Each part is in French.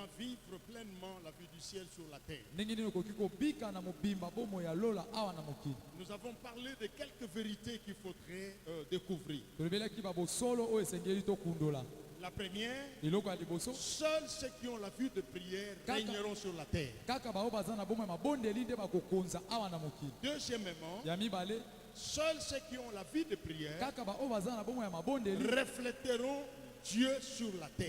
Comment vivre pleinement la vie du ciel sur la terre. Nous avons parlé de quelques vérités qu'il faudrait découvrir. La première, seuls ceux qui ont la vue de prière régneront sur la terre. Deuxièmement, seuls ceux qui ont la vie de prière reflèteront Dieu sur la terre.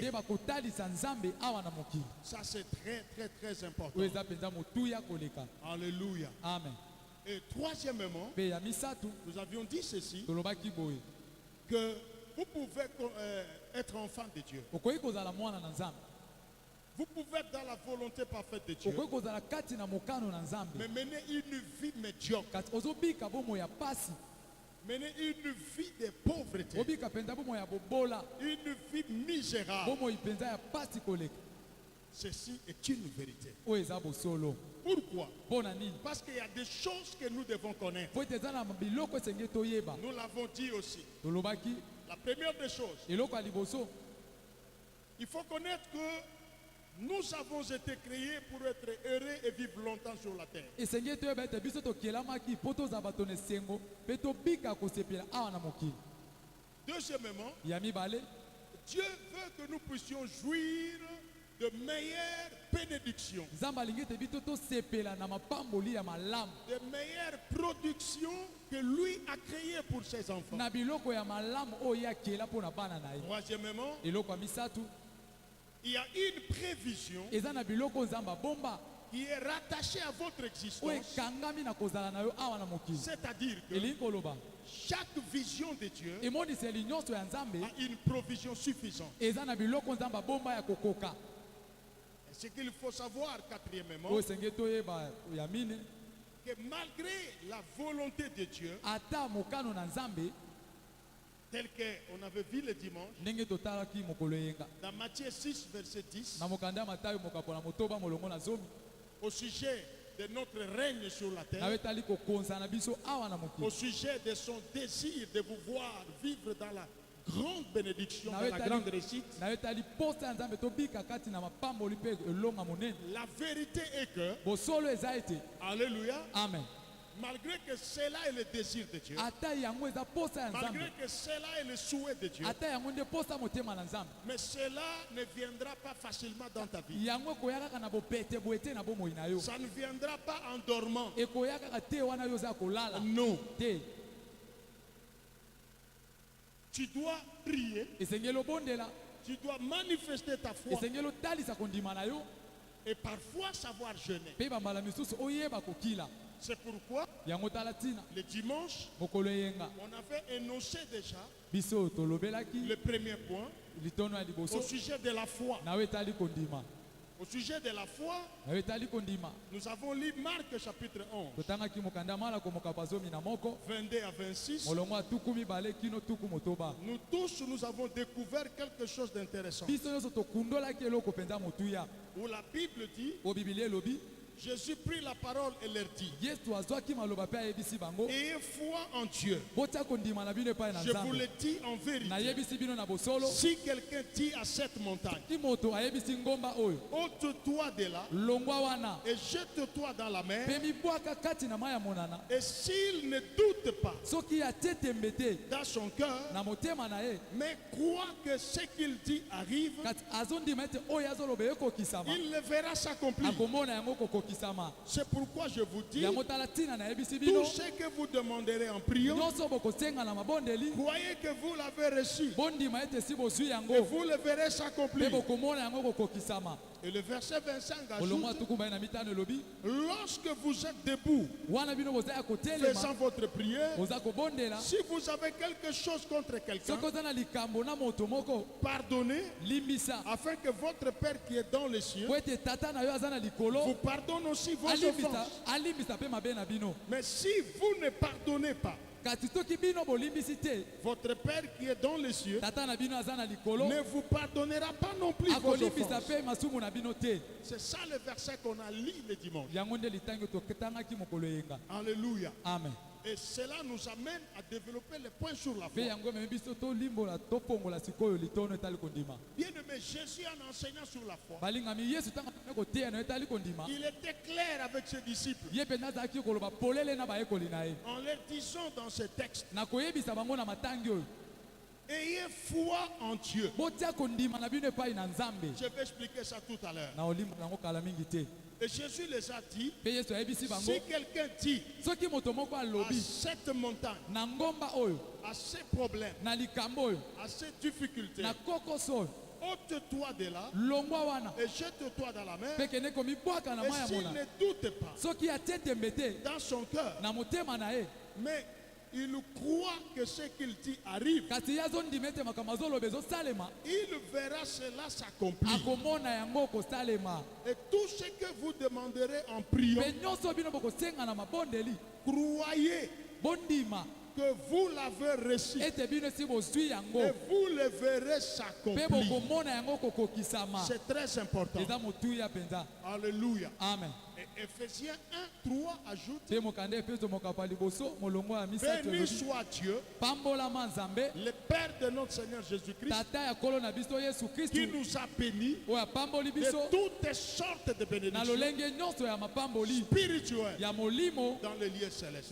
Ça c'est très très très important. Alléluia. Amen. Et troisièmement, nous avions dit ceci, que vous pouvez être enfant de Dieu. Vous pouvez être dans la volonté parfaite de Dieu, mais mener une vie médiocre, mener une vie de pauvreté, une vie misérable. Ceci est une vérité. Pourquoi? Parce qu'il y a des choses que nous devons connaître. Nous l'avons dit aussi. La première des choses, il faut connaître que nous avons été créés pour être heureux et vivre longtemps sur la terre. Deuxièmement, Dieu veut que nous puissions jouir de meilleures bénédictions, de meilleures productions que lui a créées pour ses enfants. Troisièmement, il y a une prévision qui est rattachée à votre existence. C'est-à-dire que chaque vision de Dieu a une provision suffisante. Ce qu'il faut savoir, quatrièmement, que malgré la volonté de Dieu, tel qu'on avait vu le dimanche, dans Matthieu 6, verset 10, au sujet de notre règne sur la terre, au sujet de son désir de vous voir vivre dans la grande bénédiction, dans la grande réussite. La vérité est que, alléluia, Amen. malgré que cela est le désir de Dieu, malgré que cela est le souhait de Dieu, mais cela ne viendra pas facilement dans ta vie. Ça ne viendra pas en dormant. Non. Tu dois prier. Tu dois manifester ta foi. Et parfois savoir jeûner. C'est pourquoi le dimanche, on avait énoncé déjà le premier point au sujet de la foi. Au sujet de la foi, nous avons lu Marc chapitre 11, 22 à 26. Nous tous, nous avons découvert quelque chose d'intéressant. Où la Bible dit, Jésus prit la parole et leur dit, ayez foi en Dieu. Je vous le dis en vérité. Si quelqu'un dit à cette montagne, ôte-toi de là et jette-toi dans la mer, et s'il ne doute pas dans son cœur, mais croit que ce qu'il dit arrive, il le verra s'accomplir. C'est pourquoi je vous dis, tout ce que vous demanderez en priant, croyez que vous l'avez reçu et vous le verrez s'accomplir. Et le verset 25 ajoute, lorsque vous êtes debout faisant votre prière, si vous avez quelque chose contre quelqu'un, pardonnez, afin que votre Père qui est dans les cieux vous pardonne aussi vos offenses. Mais si vous ne pardonnez pas, votre Père qui est dans les cieux ne vous pardonnera pas non plus vos offenses. C'est ça le verset qu'on a lu le dimanche. Alléluia. Amen. Et cela nous amène à développer les points sur la foi. Bien aimé, Jésus en enseignant sur la foi, il était clair avec ses disciples en leur disant dans ce texte, ayez foi en Dieu. Je vais expliquer ça tout à l'heure. Et Jésus les a dit, si quelqu'un dit à cette montagne, à ces problèmes, à ces difficultés, ôte-toi de là et jette-toi dans la mer, et s'il ne doute pas dans son cœur, mais il croit que ce qu'il dit arrive, il verra cela s'accomplir. Et tout ce que vous demanderez en priant, croyez que vous l'avez reçu et vous le verrez s'accomplir. C'est très important. Alléluia. Amen. Et Ephésiens 1, 3 ajoute, béni soit Dieu, le Père de notre Seigneur Jésus-Christ, qui nous a bénis de toutes sortes de bénédictions spirituelles dans les lieux célestes.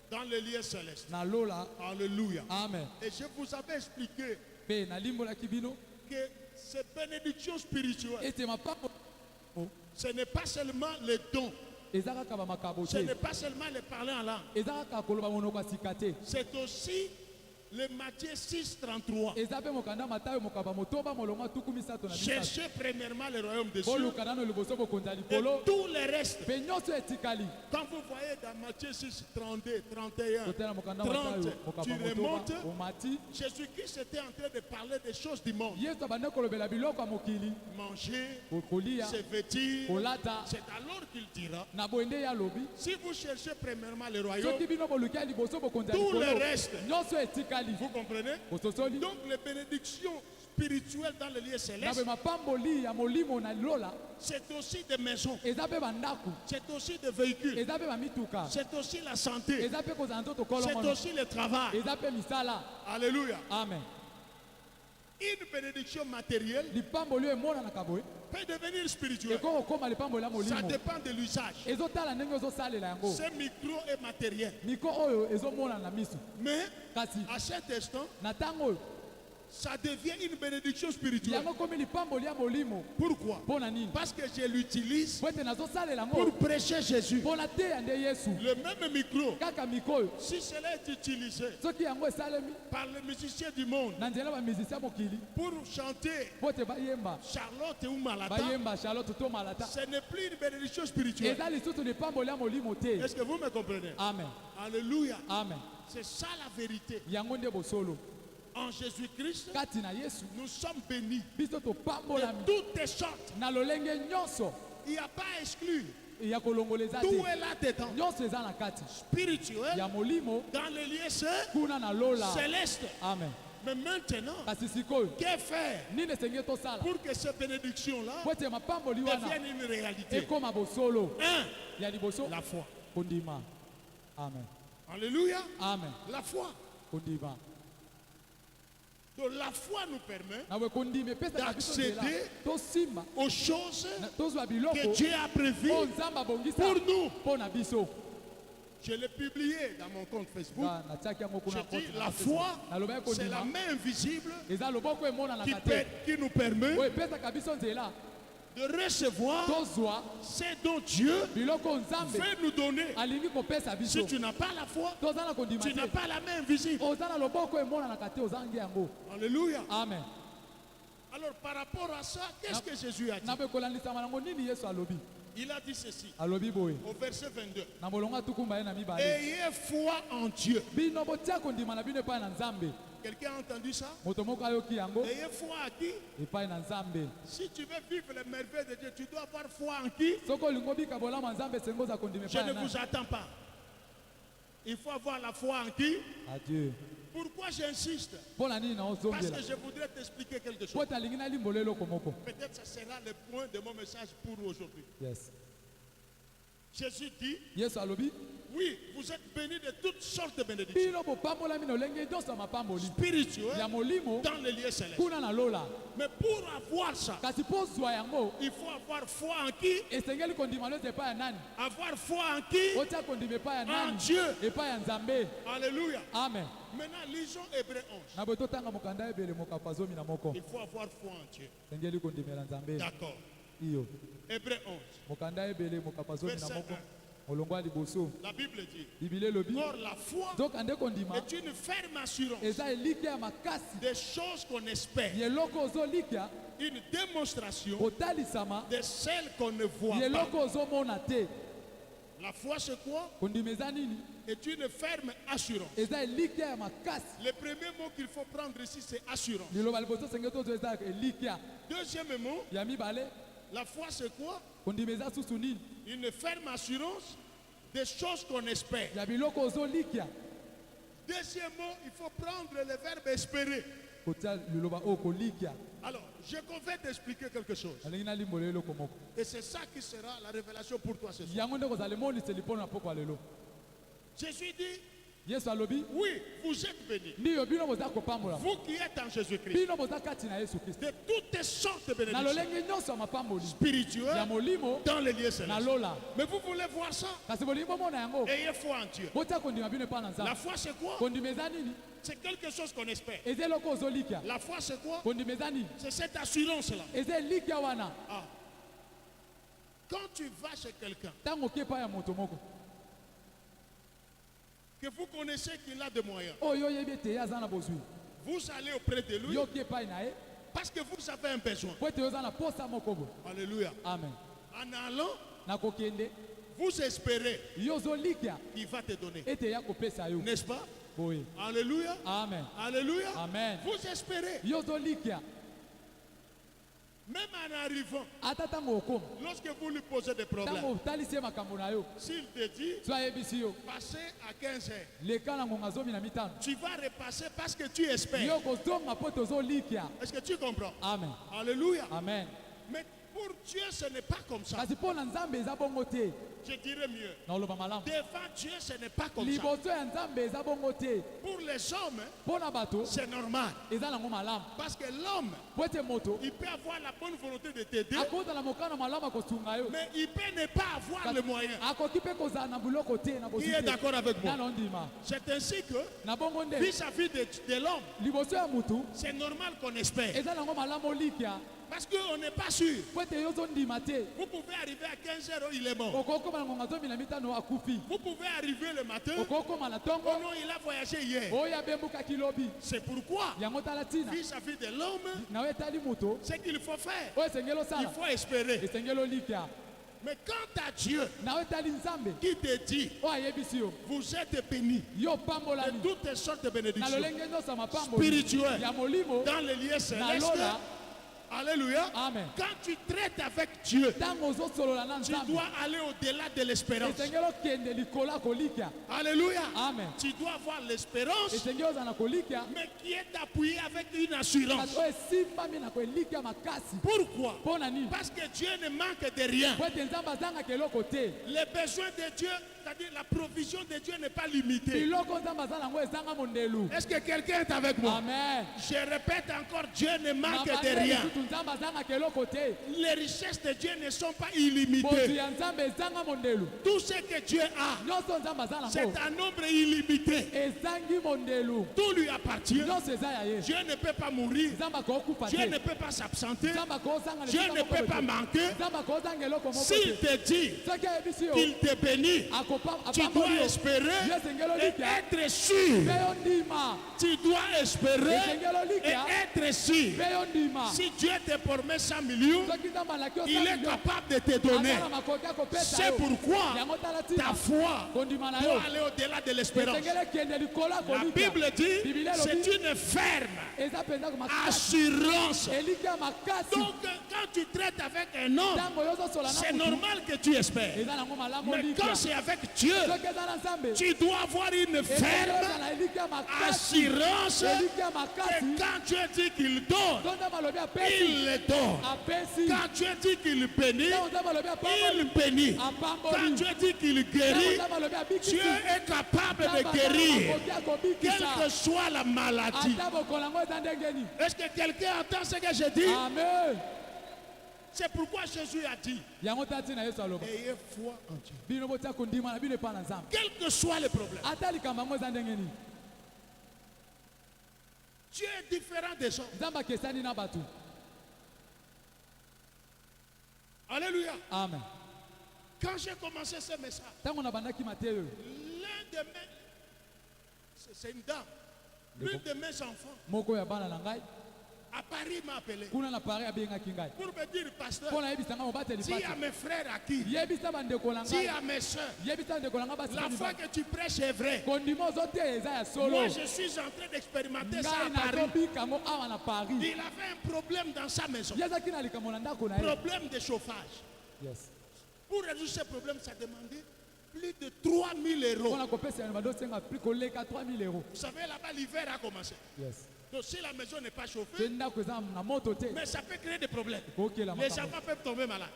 Dans les lieux célestes. Alléluia. Amen. Et je vous avais expliqué que ces bénédictions spirituelles, ce n'est pas seulement les dons, ce n'est pas seulement les parler en langue, c'est aussi le Matthieu 6, 33. Cherchez premièrement le royaume de Dieu et tout le reste. Quand vous voyez dans Matthieu 6, 32, 31, 30, tu remontes, Jésus-Christ était en train de parler des choses du monde. Manger, se vêtir, c'est alors qu'il dira, si vous cherchez premièrement le royaume, tout le reste. Vous comprenez? Donc les bénédictions spirituelles dans les lieux célestes, c'est aussi des maisons, c'est aussi des véhicules, c'est aussi la santé, c'est aussi le travail. Alléluia. Amen. Une bénédiction matérielle peut devenir spirituelle. Ça dépend de l'usage. Ce micro est matériel. Mais à cet instant, ça devient une bénédiction spirituelle. Pourquoi? Parce que je l'utilise pour prêcher Jésus. Le même micro, si cela est utilisé par les musiciens du monde pour chanter Charlotte ou Malata, ce n'est plus une bénédiction spirituelle. Est-ce que vous me comprenez? Amen. Alléluia. Amen. C'est ça la vérité. En Jésus-Christ, nous sommes bénis de toutes sortes. Il n'y a pas à exclure. Tout est là-dedans. Spirituel, dans les lieux célestes. Amen. Mais maintenant, que faire pour que ces bénédictions-là deviennent une réalité? La foi. Amen. Alléluia. Amen. La foi. Donc la foi nous permet d'accéder aux choses que Dieu a prévues pour nous. Je l'ai publié dans mon compte Facebook. Je dis la foi, c'est la main invisible qui nous permet de recevoir ce dont Dieu veut nous donner. Si tu n'as pas la foi, tu n'as pas la main invisible. Alléluia. Amen. Alors par rapport à ça, qu'est-ce que Jésus a dit? Il a dit ceci au verset 22. Ayez foi en Dieu. Quelqu'un a entendu ça? Ayez foi à qui? Si tu veux vivre les merveilles de Dieu, tu dois avoir foi en qui? Je ne vous attends pas. Il faut avoir la foi en qui? Adieu. Pourquoi j'insiste? Parce que je voudrais t'expliquer quelque chose. Peut-être que ce sera le point de mon message pour aujourd'hui. Yes. Jésus dit, Yesu alobi, oui, vous êtes bénis de toutes sortes de bénédictions bino bopambola mino lenge nyonso ya mapamboli spirituelles ya molimo dans les lieux célestes. kuna na lola. Mais pour avoir ça, Kasi po zwa yango il faut avoir foi en qui? esengeli kondima lote epai ya nani? Avoir foi en qui? Otia kondima epai ya En nani? Dieu. Epai ya Nzambe. Alléluia. Amen. Maintenant, lisons Hébreux 11. Na boye totanga mokanda ebele mokapa zomi na moko. Il faut avoir foi en Dieu. Esengeli kondimela Nzambe. D'accord. Iyo. Hébreux 11. Mokanda ebele mokapa zomi na Verset moko. 1. Molongwa liboso. La Bible dit, Bibile lobi. or la foi Zokande kondima est une ferme assurance eza elikia ya makasi. des choses qu'on espère, Yeloko ozolikia une démonstration otalisama de celles qu'on ne voit pas. yeloko ozomona te. La foi, c'est quoi? Kondima eza nini? Est une ferme assurance. Eza elikia ya makasi. Le premier mot qu'il faut prendre ici, c'est assurance. Liloba liboso senge tozo eza elikia Deuxième mot, ya mibale. la foi, c'est quoi? Kondima eza susu nini? Une ferme assurance des choses qu'on espère. Ya biloko ozolikia. Deuxième mot, il faut prendre le verbe espérer. Kotia liloba o kolikia. Alors, je vais t'expliquer quelque chose. Alingi na limbo lelo komoko. Et c'est ça qui sera la révélation pour toi ce soir. Yango nde kozala emoniseli mpo na poko ya lelo. Jésus dit, Yesu alobi, oui, vous êtes bénis. ndiyo bino boza kopambola. Vous qui êtes en Jésus-Christ. Bino boza kati na Yesu Kristo. De toutes sortes de Na bénédictions lolenge nyonso ya mapamboli. Ya spirituelles molimo dans les lieux na célestes. lola. Mais vous voulez voir ça? Kasi bolingi bomona yango. Ayez foi en Dieu. Botia kondima bino epai na La Nzambe. foi, c'est quoi? Kondima eza nini? C'est quelque chose qu'on espère. Eza eloko ozolikia. La foi, c'est quoi? Kondima eza nini? C'est cette assurance-là. Eza elikia wana. Ah. Quand tu vas chez quelqu'un, Tango oke epai ya moto moko. que vous connaissez qu'il a des moyens, Oyo oyebi ete ye aza na bozwi. vous allez auprès de lui Yo oke epai na ye. parce que vous avez un besoin. Po ete yo oza na posa moko boye. Alléluia. Amen. En allant, Nakokende. vous espérez Yo ozolikia qu'il va te donner. ete ya kopesa yo. N'est-ce pas? Boye. Alléluia. Amen. Alléluia. Amen. Vous espérez. Yo ozolikia. Même en arrivant, Ata tango okoma. lorsque vous lui posez des Tango problèmes, otalisi ye makambo na yo. s'il te dit, So ayebisi yo. passez à 15 heures, Leka na ngonga zomi na mitano. tu vas repasser parce que tu espères. Yo kozonga po tozolikia. Est-ce que tu comprends? Amen. Alléluia. Amen. Mais pour Dieu, ce n'est pas comme ça. Kasi mpo na Nzambe eza bongo te. Je dirais mieux. Na oloba malamu. Devant Dieu, ce n'est pas comme ça. Liboso ya Nzambe eza bongo te. Pour les hommes, Mpo na bato c'est normal. eza nango malamu. Parce que l'homme, Po ete moto il peut avoir la bonne volonté de t'aider, akozala mokano malamu ya kosunga yo. mais il peut ne pas avoir les moyens. Akoki mpe kozala na biloko te na Qui bozwi est te. d'accord avec moi? Na ondima. C'est ainsi que, Na bongo nde vis-à-vis de l'homme, liboso ya mutu c'est normal qu'on espère. eza nango malamu olikia. Parce qu'on n'est pas sûr. Po ete yo ozondima te. Vous pouvez arriver à 15 heures, il est mort. Okokoma na ngonga zomi na mitano akufi. Vous pouvez arriver le matin, Okokoma na oh ntongo non, il a voyagé hier. oyo abembukaki lobi. C'est pourquoi, Yango tala ntina. vis-à-vis de l'homme, Na yo etali moto ce qu'il faut faire, oyo esengeli il osala faut espérer. esengeli olikia. Mais quant à Dieu, Na yo etali Nzambe qui te dit, oyo ayebisi yo. vous êtes bénis Yo de pambolami toutes sortes de na bénédictions lolenge nyonso ya mapamboli spirituelles ya molimo dans les lieux na célestes. lola. Alléluia. Amen. Quand tu traites avec Dieu, Ntango ozosolola na tu Nzambe dois aller au-delà de l'espérance. esengeli okende likolo ya kolikia. Alléluia. Amen. Tu dois avoir l'espérance, Esengeli ozala na kolikia mais qui est appuyée avec une assurance. kasi oyo esimbami na koelikia makasi. Pourquoi? Mpo na nini? Parce que Dieu ne manque de rien. Po ete Nzambe azangaka eloko te. Les besoins de Dieu, c'est-à-dire la provision de Dieu n'est pas limitée. Biloko Nzambe aza nango ezanga mondelu. Est-ce que quelqu'un est avec moi? Amen. Je répète encore, Dieu ne manque Na de bandeli rien. kutu Nzambe azangaka eloko te. Les richesses de Dieu ne sont pas Bozwi illimitées. ya Nzambe ezanga mondelu. Tout ce que Dieu a, Nyonso Nzambe aza c'est nango un nombre illimité. ezangi mondelu. Tout lui appartient. Nyonso eza ya ye. Dieu ne peut pas mourir. Nzambe akokufa Dieu te. ne peut pas s'absenter. Nzambe akozanga na Dieu esika ne moko peut pas boye te. manquer. Nzambe akozanga eloko moko S'il te. te dit Soki ayebisi yo qu'il te bénit, tu dois apamboli yo espérer yo esengeli et olikia être sûr. mpe yo ndima. Tu dois espérer Esengeli olikia et être sûr. mpe yo ndima. Si Dieu te promet 100 millions, Soki Nzambe alaki yo il est 100 millions, capable de te donner. aza na makoki ya kopesa C'est yo. pourquoi Yango tala ta ntina foi kondima na yo doit aller au-delà de l'espérance. esengeli ekende likolo ya La kolikia. Bible dit Biblia c'est elobi une ferme eza mpenza makasi assurance. elikia makasi. Donc quand tu traites avec un un homme, c'est normal que tu espères. Mais quand c'est avec Dieu, tu dois avoir une ferme assurance que quand Dieu dit qu'il donne, il le donne. Quand Dieu dit qu'il bénit, il bénit. Quand Dieu dit qu'il guérit, Dieu est capable de guérir, quelle que soit la maladie. Est-ce que quelqu'un entend ce que je dis? Amen. C'est pourquoi Jésus a dit, ayez foi en Dieu. Quel que soit le problème. Dieu est différent des autres. Alléluia. Amen. Quand j'ai commencé ce message, l'un de mes... C'est une dame. L'une de mes enfants à Paris m'a appelé pour me dire, pasteur, dis à mes frères à qui, dis à mes soeurs, la foi que tu prêches est vraie. Moi je suis en train d'expérimenter ça à Paris. Il avait un problème dans sa maison, problème de chauffage. Pour résoudre ce problème, ça demandait plus de 3 000 euros. Vous savez, là-bas, l'hiver a commencé. Donc si la maison n'est pas chauffée, mais ça peut créer des problèmes. Les enfants peuvent tomber malades.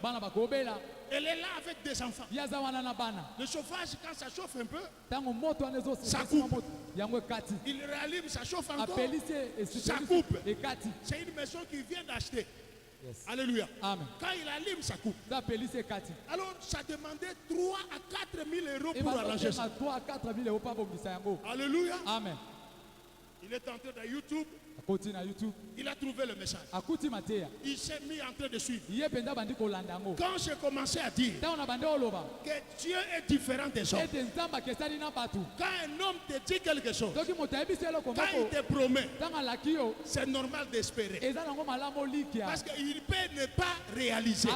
Elle est là avec des enfants. Le chauffage, quand ça chauffe un peu, ça coupe. Il rallume, ça chauffe encore, ça coupe. C'est une maison qu'il vient d'acheter. Alléluia. Amen. Quand il allume, ça coupe. Alors, ça demandait 3 à 4 000 euros pour arranger ça. Alléluia. Amen. Il est entré dans YouTube. Il a trouvé le message. Il s'est mis en train de suivre. Quand j'ai commencé à dire que Dieu est différent des autres, quand un homme te dit quelque chose, quand il te promet, c'est normal d'espérer. Parce qu'il peut ne pas réaliser.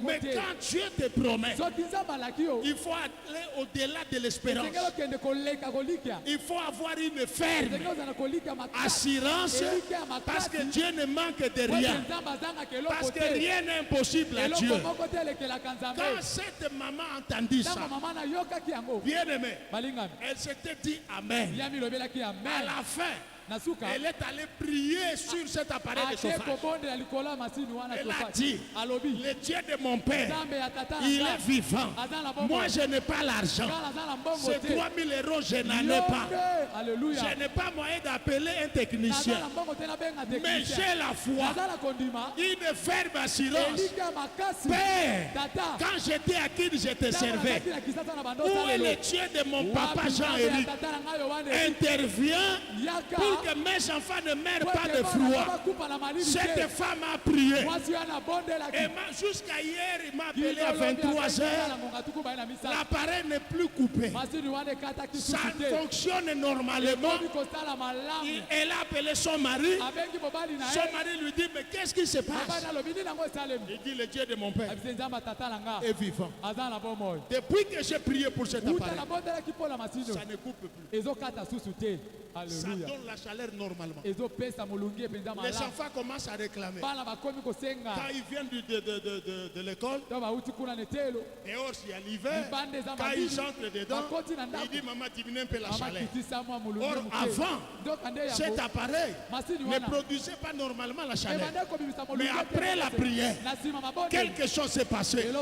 Mais quand Dieu te promet, il faut aller au-delà de l'espérance. Il faut avoir une ferme assurance, parce que Dieu ne manque de rien. Parce que rien n'est impossible à Dieu. Quand cette maman entendit ça, bien aimé, elle s'était dit Amen. À la fin, elle est allée prier sur cet appareil de chauffage. Elle a dit, le Dieu de mon père, il est vivant. Moi, je n'ai pas l'argent. Ces 3 000 euros, je n'en ai pas. Je n'ai pas moyen d'appeler un technicien. Mais j'ai la foi, une ferme assurance. Père, quand j'étais à qui je te servais, où est le Dieu de mon papa Jean-Éric? Intervient pour que mes enfants ne meurent pas de froid. Cette femme a prié. Et jusqu'à hier, il m'a appelé à 23h. L'appareil n'est plus coupé. Ça fonctionne normalement. Elle a appelé son mari. Son mari lui dit, mais qu'est-ce qui se passe? Il dit, le Dieu de mon père est vivant. Depuis que j'ai prié pour cet appareil, ça ne coupe plus. Ça donne la chaleur normalement. Les enfants commencent à réclamer. Quand ils viennent de l'école, et aussi il y a l'hiver, quand ils entrent dedans, ils disent maman diminue un peu la chaleur. Or avant, cet appareil ne produisait pas normalement la chaleur. Mais après la prière, quelque chose s'est passé.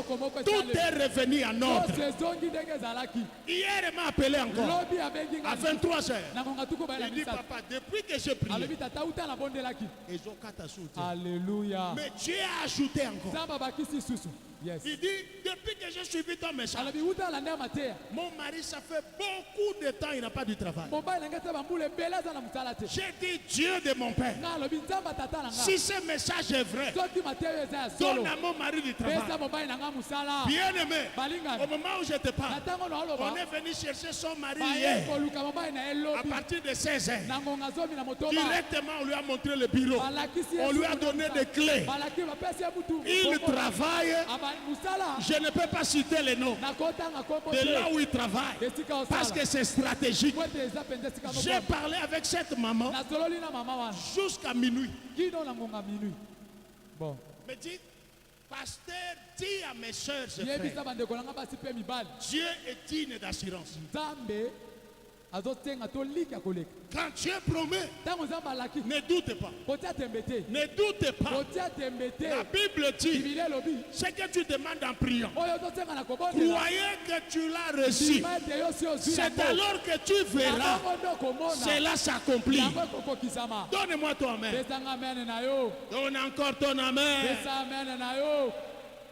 Tout est revenu en ordre. Hier, il m'a appelé encore à 23h. Il dit papa, depuis que j'ai prié, alléluia. Mais Dieu a ajouté encore. Il dit, depuis que j'ai suivi ton message, mon mari, ça fait beaucoup de temps, il n'a pas du travail. J'ai dit, Dieu de mon père, si ce message est vrai, donne à mon mari du travail. Bien aimé, au moment où je te parle, on est venu chercher son mari hier, à partir de 16h. Directement, on lui a montré le bureau. On lui a donné des clés. Il travaille. Je ne peux pas citer les noms de là où il travaille, parce que c'est stratégique. J'ai parlé avec cette maman jusqu'à minuit. Bon. Me dit, Pasteur, dis à mes soeurs et frères, Dieu est digne d'assurance. Quand Dieu promet, ne doute pas. Ne doute pas. La Bible dit, ce que tu demandes en priant, croyez que tu l'as reçu. C'est alors que tu verras cela s'accomplir. Donne-moi ton amen. Donne encore ton amen.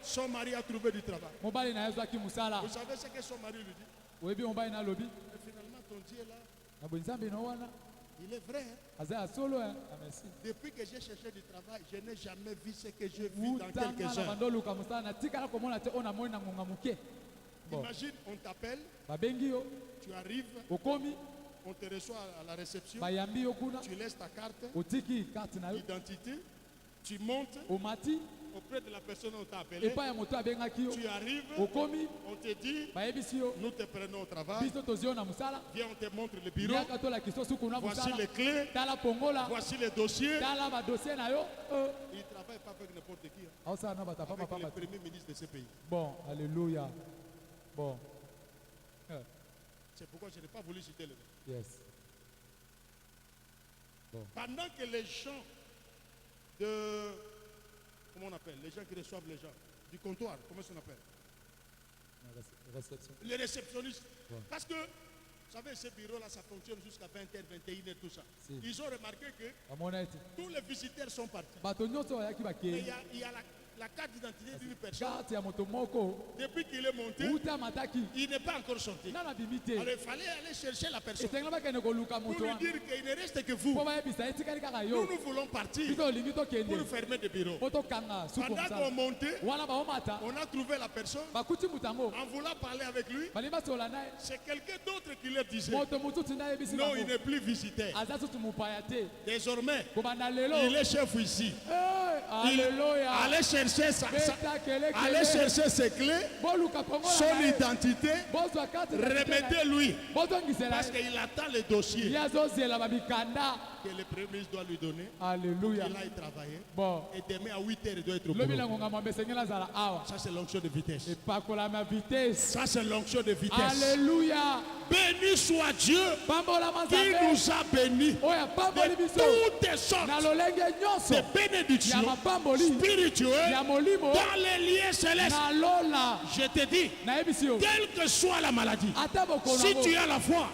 Son mari a trouvé du travail. Vous savez ce que son mari lui dit? Mais finalement, ton Dieu est là. Il est vrai. Hein? Depuis que j'ai cherché du travail, je n'ai jamais vu ce que je vis dans quelques heures. Imagine, on t'appelle, tu arrives, on te reçoit à la réception, tu laisses ta carte d'identité, tu montes auprès de la personne on t'a appelé, tu arrives, on te dit, nous te prenons au travail, viens on te montre le bureau, voici les clés, voici les dossiers. Il ne travaille pas avec n'importe qui, avec le premier ministre de ce pays. Bon, alléluia. Bon. C'est pourquoi je n'ai pas voulu citer le nom. Yes. Bon. Pendant que les gens de... Comment on appelle? Les gens qui reçoivent les gens. Du comptoir, comment ça s'appelle? Réception. Les réceptionnistes. Ouais. Parce que, vous savez, ce bureau-là, ça fonctionne jusqu'à 20h, 21h, tout ça. Si. Ils ont remarqué que tous les visiteurs sont partis. Mais il y a la carte d'identité d'une personne. Depuis qu'il est monté, il n'est pas encore sorti. Alors il fallait aller chercher la personne pour lui dire qu'il ne reste que vous. Nous voulons partir pour fermer des bureaux. Pendant qu'on montait, on a trouvé la personne. En voulant parler avec lui, c'est quelqu'un d'autre qui leur disait non, il n'est plus visiteur. Désormais, il est chef ici. Allez chercher ses clés, son identité, remettez-lui. Parce qu'il attend le dossier que le Premier ministre doit lui donner. Alléluia. Il aille travailler. Bon. Et demain à 8h, il doit être au boulot. Ça, c'est l'onction de vitesse. Ça, c'est l'onction de vitesse. Alléluia. Béni soit Dieu qui nous a bénis de toutes sortes de bénédictions spirituelles dans les liens célestes. Je te dis, quelle que soit la maladie, si tu as la foi,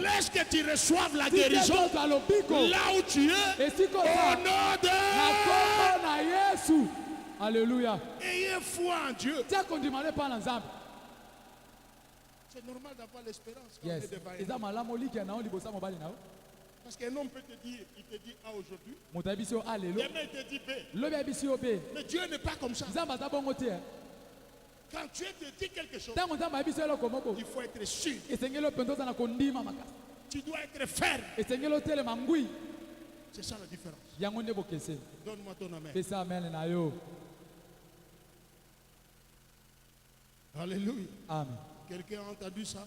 laisse que tu reçoives la guérison là où tu es, au nom de Jésus. Alléluia. Ayez foi en Dieu. C'est normal d'avoir l'espérance quand on est devant un. Parce qu'un homme peut te dire, il te dit A aujourd'hui, demain il te dit B. Mais Dieu n'est pas comme ça. Quand Dieu te dit quelque chose, il faut être sûr. Tu dois être ferme. C'est ça la différence. Donne-moi ton amen. Alléluia. Amen. Quelqu'un a entendu ça?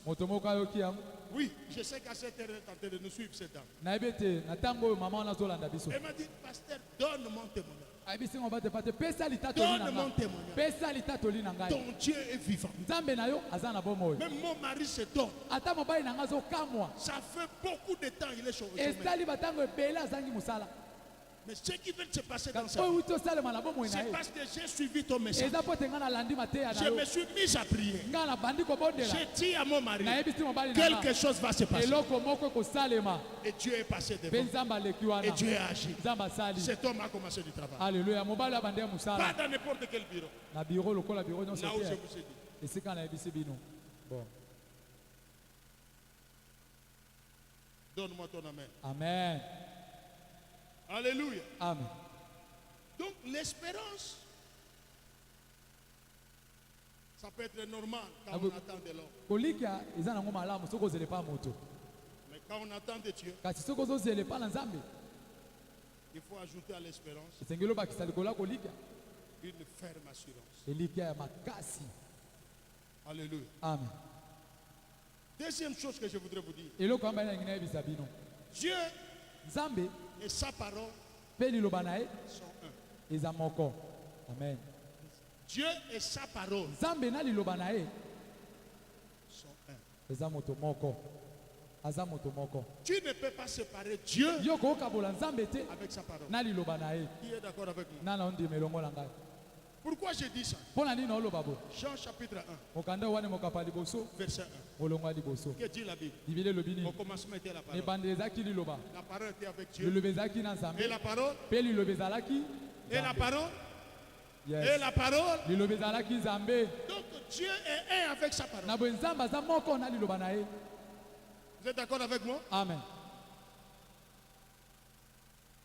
Oui, je sais qu'à cette heure, elle est en train de nous suivre cette dame. Elle m'a dit, pasteur, donne-moi témoignage. Donne mon témoignage. Ton Dieu est vivant. Même mon mari se donne. Ça fait beaucoup de temps qu'il est sur le sommet. Mais ce qui vient de se passer dans sa vie, c'est parce que j'ai suivi ton message. Je me suis mis à prier. J'ai dit à mon mari, quelque chose va se passer. Et Dieu est passé devant. Et Dieu a agi. Cet homme a commencé du travail. Alléluia. Pas dans n'importe quel bureau. Là où je vous ai dit. Bon. Donne-moi ton amen. Amen. Alléluia. Amen. Donc l'espérance, ça peut être normal quand on attend de l'homme. Mais quand on attend de Dieu, il faut ajouter à l'espérance une ferme assurance. Alléluia. Amen. Deuxième chose que je voudrais vous dire. Dieu et sa parole sont un. Amen. Dieu et sa parole Nzambe na liloba na ye sont un. eza moto moko. Aza moto moko. Tu ne peux pas séparer Dieu Yo ko kabola Nzambe te avec sa parole. na liloba na ye. Qui est d'accord avec moi? Na na ndi melongo na ngai. Pourquoi je dis ça? Pona nini oloba bo? Jean chapitre 1, Mokanda wane mokapa liboso. verset 1. Molongo liboso. Que dit la Bible? Bibele lobini. Au commencement était la parole. Ebande ezaki liloba. La parole était avec Dieu. Liloba ezaki na Nzambe. Et la parole? Pe liloba ezalaki. Et la parole? Yes. Et la parole? Liloba ezalaki Nzambe. Donc Dieu est un avec sa parole. Na bo Nzambe aza moko na liloba na ye. Vous êtes d'accord avec moi? Amen.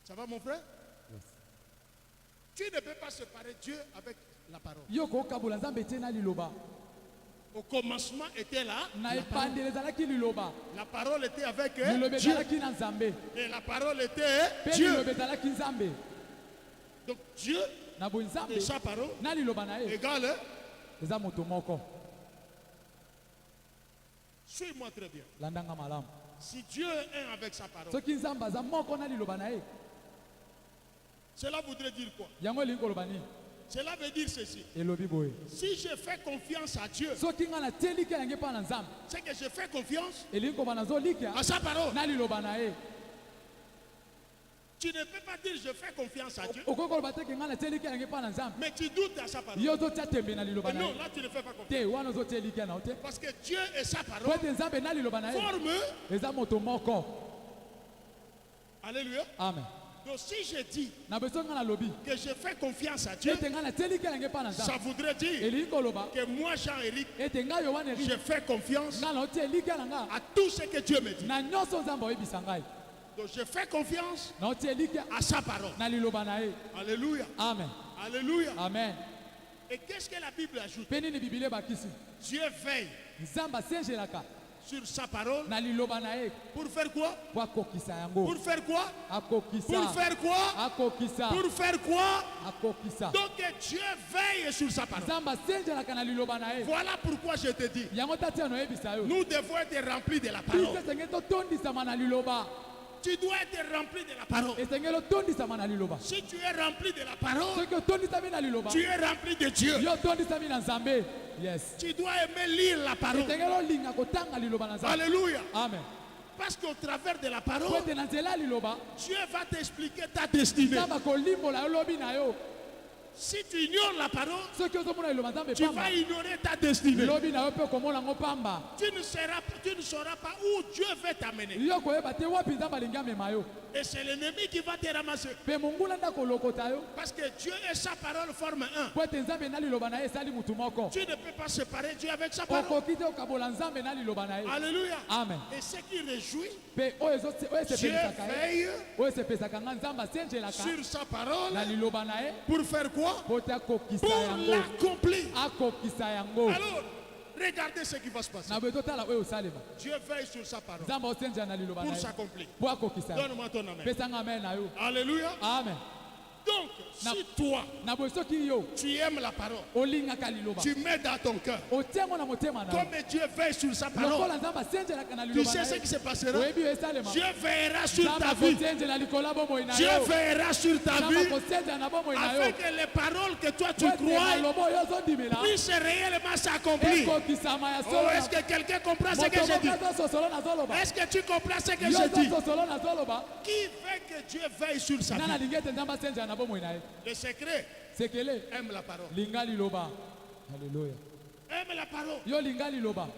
Ça va mon frère? Yes. Tu ne peux pas séparer Dieu avec la parole. Yo ko kabola Nzambe te na liloba. Au commencement était là. Na La parole. epande ezalaki liloba. La parole était avec Liloba Dieu. ezalaki na Nzambe. Et la parole était Pe Dieu. liloba ezalaki Nzambe. Donc Dieu Na bo Nzambe et sa parole na liloba na ye. égale. Eza moto moko. Suis-moi très bien. Landanga malamu. Si Dieu est un avec sa parole, Soki Nzambe aza moko na liloba na ye. cela voudrait dire quoi? Yango elingi koloba nini? Cela veut dire ceci. Elobi boye. Si je fais confiance à Dieu, Soki nga na tie like yange pa na Nzambe. c'est que je fais confiance Elingi koba nazo like à sa parole. na liloba na ye. Tu ne peux pas dire je fais confiance à Dieu, Okoki koloba te ke nga na tie like yange pa na Nzambe. mais tu doutes à sa parole. Yo ozotia tembe na liloba Et na non, ye. là tu ne fais pas confiance. Te wana ozotia like na yo te. Parce que Dieu et sa Po parole ete Nzambe na liloba na ye. forment. Eza moto moko. Alléluia. Amen. Donc si je dis Na beso nga na lobi. que je fais confiance à Dieu, Ete nga na tie like yange pa na ça Nzambe. voudrait dire Elingi koloba que moi, Jean-Éric, ete nga Yohane Eri. je fais confiance Nga na otie like na nga. à tout ce que Dieu me dit. Na nyonso Nzambe oyebisa ngai. Donc je fais confiance Na otie like à sa parole. na liloba na ye. Alléluia. Amen. Alléluia. Amen. Et qu'est-ce que la Bible ajoute? Pe nini Bibile bakisi? Dieu veille Nzambe asengelaka sur sa parole na liloba na ye pour faire quoi? po akokisa yango. Pour faire quoi? Akokisa. Pour faire quoi? Akokisa. Pour faire quoi? Akokisa. Donc Dieu veille sur sa parole. Nzambe asengelaka na liloba na ye. Voilà pourquoi je te dis, Yango tati ano oyebisa yo. nous devons être remplis de la Biso parole. esengeli totondisama na liloba. Tu dois être rempli de la parole. Esengeli otondisama na liloba. Si tu es rempli de la parole, Soki otondisami na liloba, tu es rempli de Dieu. yo otondisami na Nzambe. Yes. Tu dois aimer lire la parole. Esengeli olinga kotanga liloba na Nzambe. Alléluia. Amen. Parce qu'au travers de la Po parole, ete na nzela ya liloba, Dieu va t'expliquer ta destinée. Nzambe akolimbola yo lobi na yo. Si tu ignores la parole, Soki ozomona liloba Nzambe tu pamba, vas ignorer ta destinée. lobi na yo mpe okomona yango pamba. Tu ne sauras pas où Dieu veut t'amener. Yo koyeba te wapi Nzambe alingi amema yo. Et c'est l'ennemi qui va te ramasser. Mpe mongula nda kolokota yo. Parce que Dieu et sa parole forment un. Po ete Nzambe na liloba na ye esali mutu moko. Tu ne peux pas séparer Dieu avec sa parole. Okoki te okabola Nzambe na liloba na ye. Alléluia. Amen. Et ce qui réjouit, Mpe oyo Dieu esepelisa ye, veille oyo esepelisa nga Nzambe asenjelaka sur sa parole na liloba na ye pour faire quoi? po te akokisa Pour yango. l'accomplir. Akokisa yango. Alors, regardez ce qui va se passer. Na boye totala oyo osalema. Dieu veille sur sa parole Nzambe osenjela na liloba na pour ye s'accomplir. po akokisa yango. Donne-moi ton amen. Pesa nga amen na yo. Alléluia. Amen. Donc, Na- si toi, Na boye soki yo tu aimes la parole, olingaka liloba, tu mets dans ton cœur, otiango na motema na yo. comme Dieu veille sur sa parole, Lokola Nzambe asenjelaka na tu liloba sais na ce ye. qui se passera? Oyebi oyo esalema. Dieu veillera sur Nzambe ta vie. akosenjela likolo ya bomoi na Dieu yo. veillera sur ta Nzambe vie akosenjela na bomoi na yo. afin que les paroles que toi tu Po ete crois maloba oyo ozondimela puissent réellement s'accomplir. ekokisama ya Oh, solo est-ce que quelqu'un comprend ce que moto je dis? moko azososolo nazoloba. Est-ce que tu comprends ce que Yo je dis? ozososolo nazoloba. Qui veut que Dieu veille sur sa Nana vie? alingi ete Nzambe asenjela na bomoi na ye. Le secret, Sekele aime la parole. linga liloba. Haleluya. Aime la parole. Yo linga liloba.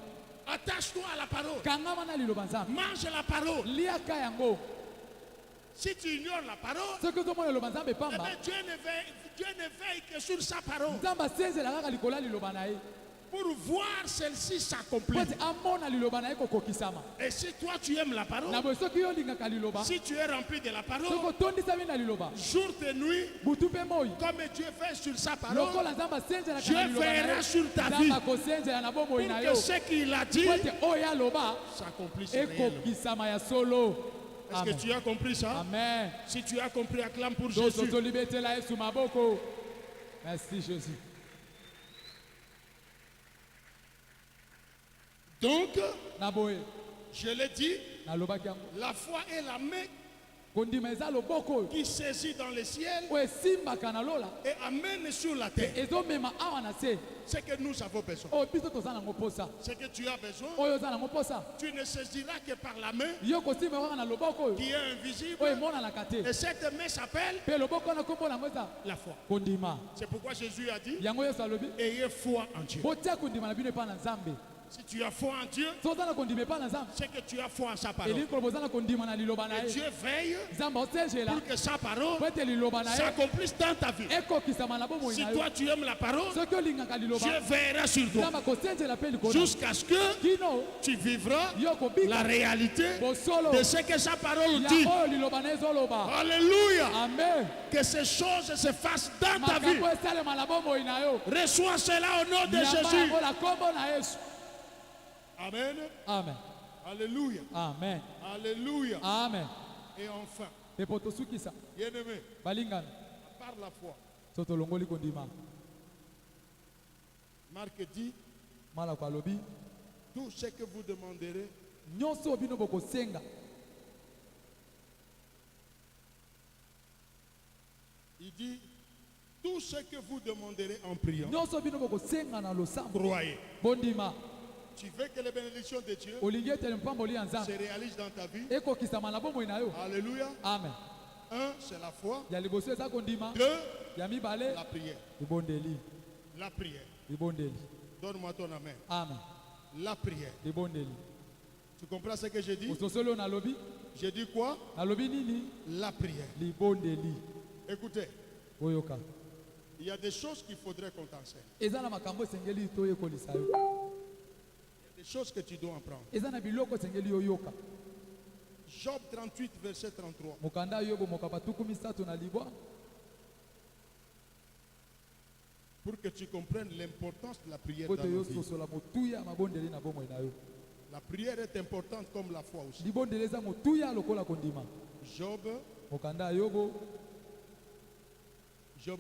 Attache-toi à la parole. Kangama na liloba Nzambe. Mange la parole. Liaka yango. Si tu ignores la parole, Soki ozomona liloba Nzambe eh pamba, bien, Dieu ne veille que sur sa parole Nzambe asenjela kaka likolo ya liloba na ye. pour voir celle-ci Po s'accomplir. ete amona liloba na ye kokokisama. Et si toi tu aimes la Na parole, boye soki yo olingaka liloba, si tu es rempli de la soki parole, otondisami na liloba, jour et nuit, butu mpe moi, comme Dieu fait sur sa parole, lokola Nzambe asenjelaka Dieu na liloba na veillera ye, sur ta Nzambe vie akosenjela na bomoi pour na que yo. ce qu'il a dit Po ete oyo aloba s'accomplisse réellement. ekokisama ya solo. Est-ce que Amen. tu as compris ça? Amen. Si tu as compris, acclame pour Tozo Jésus. tolibetela Yesu maboko. Merci Jésus. Donc, Na boye je l'ai dit, nalobaki yango la foi est la main qui saisit dans le ciel et amène sur la terre. C'est que nous avons besoin. C'est que tu as besoin. Tu ne saisiras que par la main qui est invisible. Et cette main s'appelle la foi. C'est pourquoi Jésus a dit, ayez foi en Dieu. Si tu as foi en Dieu, c'est que tu as foi en sa parole. Et Dieu veille pour que sa parole s'accomplisse dans ta vie. Si toi tu aimes la parole, Dieu veillera sur toi jusqu'à ce que tu vivras la réalité de ce que sa parole dit. Alléluia. Amen. Que ces choses se fassent dans ta vie. Reçois cela au nom de Jésus. Amen. Amen. Alléluia. Amen. Alléluia. Amen. Et enfin, bien-aimé, par la foi, Marc dit, tout ce que vous demanderez, il dit, tout ce que vous demanderez en priant, croyez. Tu veux que les bénédictions de Dieu se réalisent dans ta vie. Alléluia. Amen. Un, c'est la foi. Deux, la prière. La prière. Donne-moi ton amen. Amen. La prière. Tu comprends ce que j'ai dit? J'ai dit quoi? La prière. Écoutez, il y a des choses qu'il faudrait qu'on t'enseigne. Des choses que tu dois apprendre. Job 38, verset 33. Pour que tu comprennes l'importance de la prière dans nos vies. La prière est importante comme la foi aussi. Job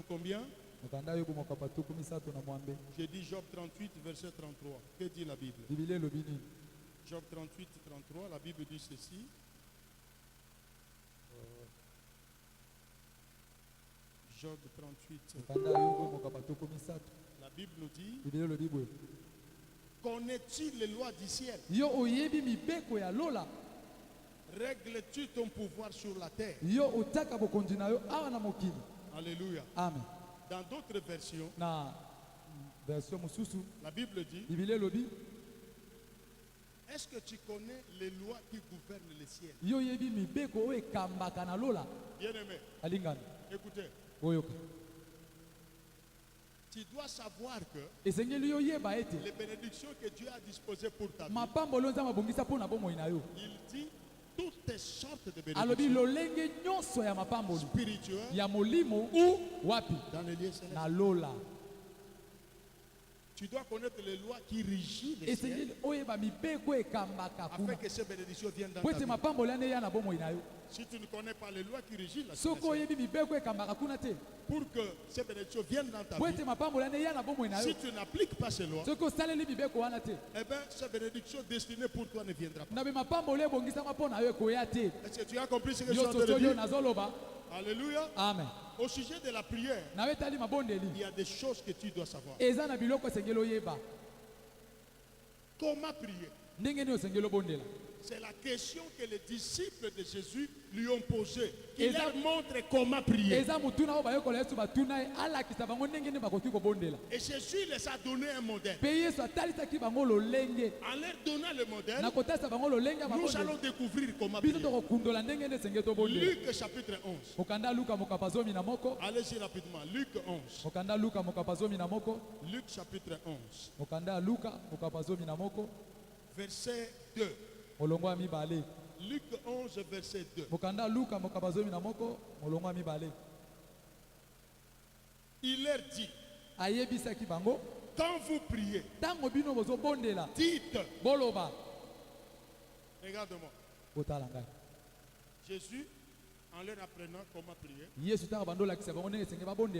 combien? J'ai dit Job 38, verset 33. Que dit la Bible? Job 38, 33, la Bible dit ceci. Job 38. La Bible nous dit, connais-tu les lois du ciel? Règles-tu ton pouvoir sur la terre? Alléluia. Amen. Dans d'autres versions, la Bible dit, est-ce que tu connais les lois qui gouvernent le ciel? Bien-aimé, écoutez, tu dois savoir que les bénédictions que Dieu a disposées pour ta vie, il dit toutes sortes de bénédictions spirituelles ou dans les lieux célestes. Tu dois connaître les lois qui régissent le ciel afin que ces bénédictions viennent dans ta vie. Si tu ne connais pas les lois qui régissent la ciel, pour que ces bénédictions viennent dans ta vie, si tu n'appliques pas ces lois, eh bien, ces bénédictions destinées pour toi ne viendront pas. Est-ce que tu as compris ce que je suis en train de dire? Alléluia. Amen. Au sujet de la prière, il y a des choses que tu dois savoir. Comment prier? C'est la question que les disciples de Jésus lui ont posée. Il leur montre comment prier. Et Jésus les a donné un modèle. En leur donnant le modèle, nous allons découvrir comment prier. Luc chapitre 11. Allez-y rapidement. Luc 11. Luc chapitre 11. Verset 2. Luc 11, verset 2. Il leur dit, quand vous priez, dites, regarde-moi. Jésus, en leur apprenant comment prier,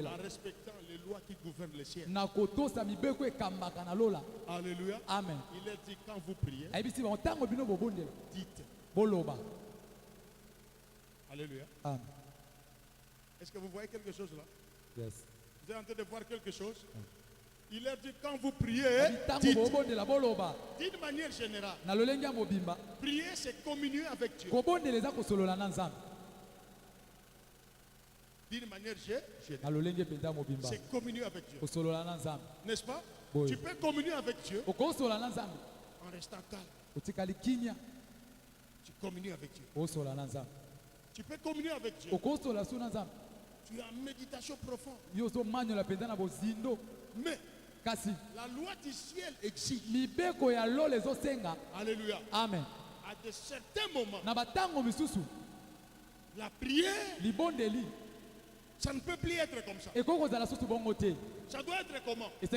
en respectant les lois qui gouvernent le ciel. Alléluia. Amen. Il leur dit, quand vous priez, dites. Alléluia. Amen. Est-ce que vous voyez quelque chose là? Yes. Vous êtes en train de voir quelque chose? Il leur dit quand vous priez, dites d'une manière générale. Prier, c'est communier avec Dieu. D'une manière générale, c'est communier avec Dieu. N'est-ce pas? Tu peux communier avec Dieu en restant calme. Tu communies avec Dieu. Tu peux communier avec Dieu. Tu es en méditation profonde. Mais la loi du ciel exige. Alléluia. Amen. À de certains moments, la prière, ça ne peut plus être comme ça. Ça doit être comment? C'est ce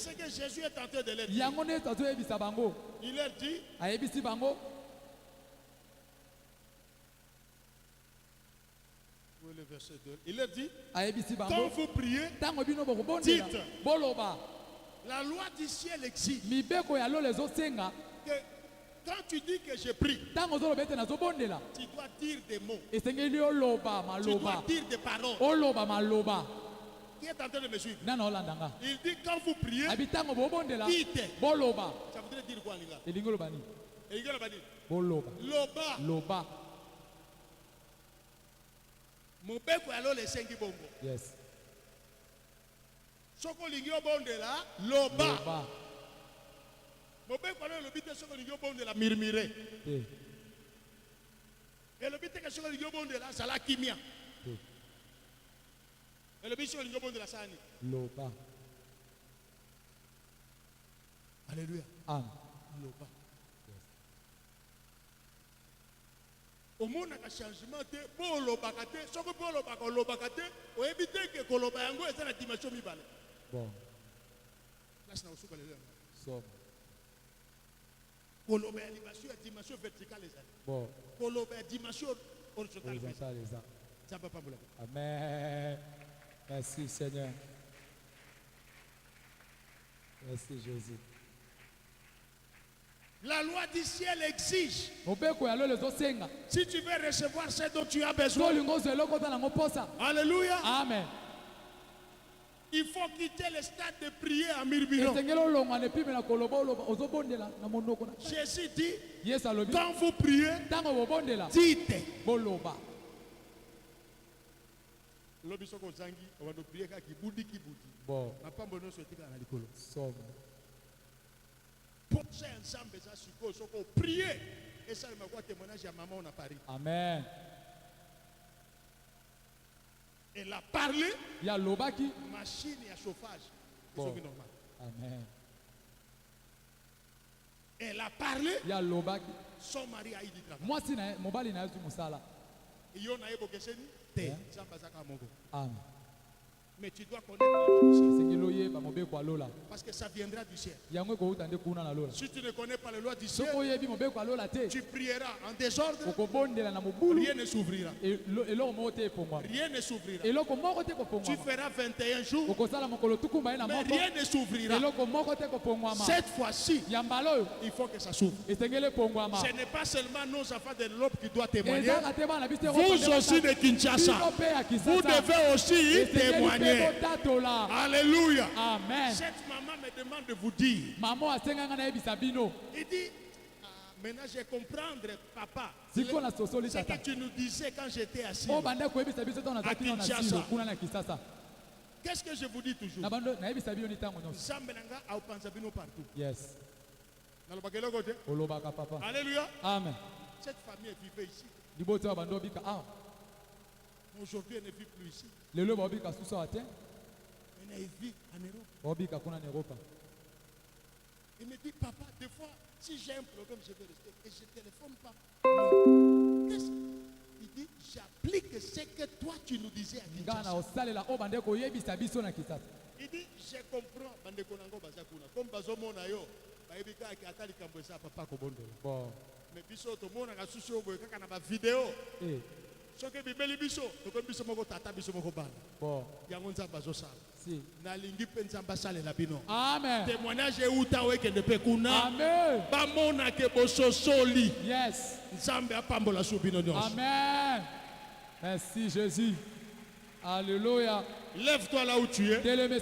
que Jésus est en train de leur dire. Il leur dit, le verset 2. Il leur dit, quand vous priez, dites, la loi du ciel exige que quand tu dis que je prie, tu dois dire des mots. Tu dois dire des paroles. Qui est en train de me suivre? Il dit quand vous priez, dites. Ça voudrait dire quoi, les gars? Loba. Mobeko alo le sengi bongo. Yes. Soko lingio bonde la loba. Mobeko alo le bite soko lingio bonde la murmure. Et le bite que soko lingio bonde la sala kimia. Et le bite soko lingio bonde la sani. Loba. Alléluia. Amen. Loba. Au monde a changement te polo bakate soko polo bakolo bakate o éviter que koloba yango eza na dimension mibale. Bon. Là c'est na usuka lelo. So. Koloba ya dimension verticale eza. Bon. Koloba ya dimension horizontale. Ça va pas boula. Amen. Merci Seigneur. Merci Jésus. La loi du ciel exige. Si tu veux recevoir ce dont tu as besoin. Alléluia. Amen. Il faut quitter le stade de prier en murmurant. Jésus dit, quand vous priez, dites. Bon. Prier. Et ça, il m'a dit témoignage à maman à Paris. Amen. Elle a parlé. Il y a l'obaki. Machine et chauffage. Bon. Amen. Elle a parlé. Il y a l'obaki. Son mari a eu du travail. Moi, si mon mari n'a eu du musala. Amen. Mais tu dois connaître la loi du ciel. Parce que ça viendra du ciel. Si tu ne connais pas la loi du ciel, tu prieras en désordre, rien ne s'ouvrira. Rien ne s'ouvrira. Tu feras 21 jours, mais rien ne s'ouvrira. Cette fois-ci, il faut que ça s'ouvre. Ce n'est pas seulement nos enfants de l'Europe qui doivent témoigner. Vous aussi de Kinshasa, vous devez aussi témoigner. Alléluia. Amen. Cette maman me demande de vous dire. Il dit, maintenant je comprendre, papa. Ce que tu nous disais quand j'étais assis à Kinshasa. Qu'est-ce que je vous dis toujours? Yes. Alléluia. Amen. Cette famille vivait ici. Aujourd'hui, elle ne vit plus ici. Elle vit en Europe. Il me dit, papa, des fois, si j'ai un problème, je vais rester. Et je ne téléphone pas. Non. Qu'est-ce qu'il dit? J'applique ce que toi tu nous disais à Kinshasa. Il dit, je comprends. Comme bazomona yo, baibika akatali kambosa papa kobondela. Bon. Mais biso to mona ka susu oboye kaka na ba vidéo. Soki bibeli biso, toko biso moko tata biso moko bana. Bon. Yango nzamba zo sala. Si. Na lingi pe nzamba sala la bino. Amen. Témoignage euta weke de pe kuna. Amen. Ba mona ke boso soli. Yes. Nzambe apambola su bino nyonso. Amen. Merci Jésus. Alléluia. Lève-toi là où tu es. Bien-aimé,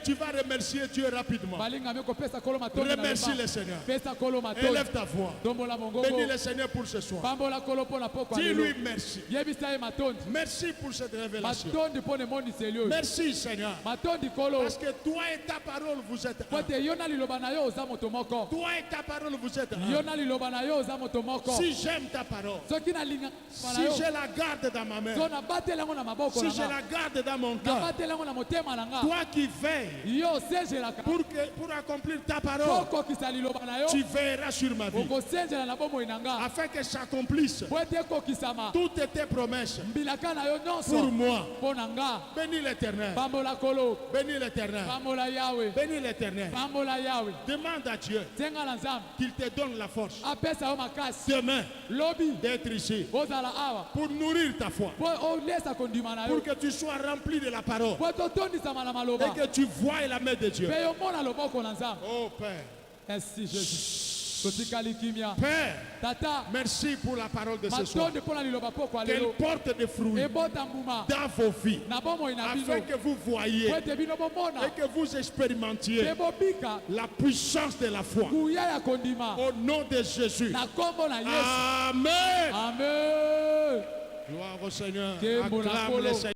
tu vas remercier Dieu rapidement. Remercie le Seigneur. Élève ta voix. Bénis le Seigneur pour ce soir. Dis-lui merci. Merci pour cette révélation. Merci Seigneur. Parce que toi et ta parole vous êtes un. Toi et ta parole vous êtes un. Si j'aime ta parole, si je la garde dans ma main, si je la garde dans mon cœur, toi qui veilles pour accomplir ta parole, tu veilleras sur ma vie afin que s'accomplisse toutes tes promesses pour moi. Bénis l'Éternel. Bénis l'Éternel. Bénis l'Éternel. Demande à Dieu qu'il te donne la force demain d'être ici pour nourrir ta foi, pour que tu sois rempli de la parole et que tu voies la main de Dieu. Oh Père. Merci Jésus. Père, merci pour la parole de ce soir. Qu'elle porte des fruits dans vos vies, afin que vous voyez et que vous expérimentiez la puissance de la foi. Au nom de Jésus. Amen. Amen. Gloire au Seigneur. Acclame le Seigneur.